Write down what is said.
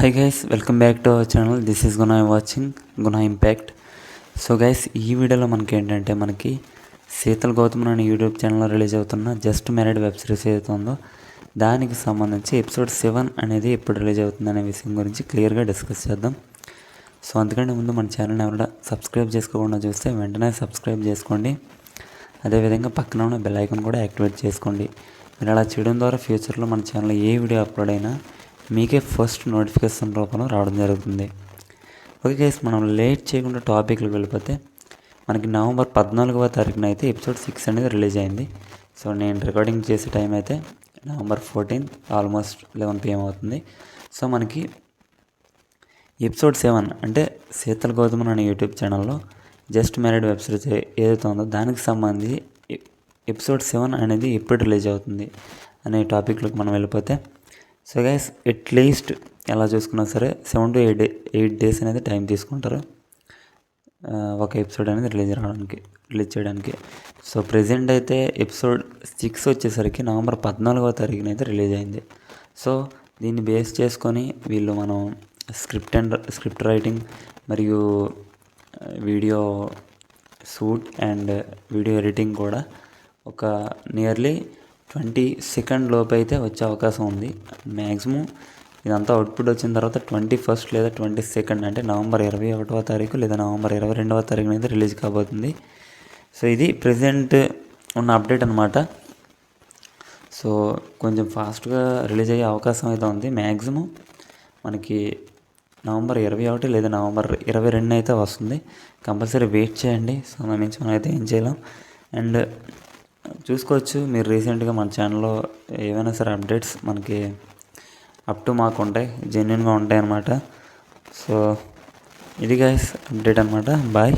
Hi guys, welcome back to our channel. This is Guna watching Guna impact. So guys, ఈ వీడియోలో మనకి ఏంటంటే శీతల్ గౌతమ్ అనే యూట్యూబ్ ఛానల్లో రిలీజ్ అవుతున్న జస్ట్ మ్యారీడ్ వెబ్ సిరీస్ ఏదైతే ఉందో దానికి సంబంధించి ఎపిసోడ్ 7 అనేది ఎప్పుడు రిలీజ్ అవుతుంది అనే విషయం గురించి క్లియర్గా డిస్కస్ చేద్దాం. సో అందుకంటే ముందు మన ఛానల్ని ఎవరైనా సబ్స్క్రైబ్ చేసుకోకుండా చూస్తే వెంటనే సబ్స్క్రైబ్ చేసుకోండి. అదేవిధంగా పక్కన ఉన్న బెల్ ఐకాన్ కూడా యాక్టివేట్ చేసుకోండి. మీరు అలా చేయడం ద్వారా ఫ్యూచర్లో మన ఛానల్లో ఏ వీడియో అప్లోడ్ అయినా మీకే ఫస్ట్ నోటిఫికేషన్ రూపంలో రావడం జరుగుతుంది. ఓకే గైస్, మనం లేట్ చేయకుండా టాపిక్లకు వెళ్ళిపోతే మనకి నవంబర్ 14వ తారీఖున అయితే ఎపిసోడ్ 6 అనేది రిలీజ్ అయింది. సో నేను రికార్డింగ్ చేసే టైం అయితే నవంబర్ 14 ఆల్మోస్ట్ 11 PM అవుతుంది. సో మనకి ఎపిసోడ్ 7 అంటే శీతల్ గౌతమ్ అనే యూట్యూబ్ ఛానల్లో జస్ట్ మ్యారీడ్ వెబ్ సిరీస్ ఏదైతే ఉందో దానికి సంబంధించి ఎపిసోడ్ 7 అనేది ఎప్పుడు రిలీజ్ అవుతుంది అనే టాపిక్లోకి మనం వెళ్ళిపోతే, సో గైస్ అట్లీస్ట్ ఎలా చూసుకున్నా సరే 7 to 8 days అనేది టైం తీసుకుంటారు ఒక ఎపిసోడ్ అనేది రిలీజ్ చేయడానికి. సో ప్రెజెంట్ అయితే ఎపిసోడ్ 6 వచ్చేసరికి నవంబర్ 14వ తారీఖున అయితే రిలీజ్ అయింది. సో దీన్ని బేస్ చేసుకొని వీళ్ళు మనం స్క్రిప్ట్ రైటింగ్ మరియు video shoot and video editing కూడా ఒక నియర్లీ 20 seconds లోపు అయితే వచ్చే అవకాశం ఉంది. మ్యాక్సిమం ఇదంతా అవుట్పుట్ వచ్చిన తర్వాత 21st లేదా 22nd అంటే నవంబర్ 21వ తారీఖు లేదా నవంబర్ 22వ తారీఖున అయితే రిలీజ్ కాబోతుంది. సో ఇది ప్రెజెంట్ ఉన్న అప్డేట్ అనమాట. సో కొంచెం ఫాస్ట్గా రిలీజ్ అయ్యే అవకాశం అయితే ఉంది. మ్యాక్సిమం మనకి నవంబర్ 21 లేదా నవంబర్ 22 అయితే వస్తుంది. కంపల్సరీ వెయిట్ చేయండి. సో దాని నుంచి మనం అయితే ఏం చేయలేం. అండ్ చూసుకోవచ్చు, మీరు రీసెంట్గా మన ఛానల్లో ఏవైనా సరే అప్డేట్స్ మనకి అప్ టు మార్క్ ఉంటాయి, జెన్యున్గా ఉంటాయి అన్నమాట. సో ఇది గైస్ అప్డేట్ అనమాట. బాయ్.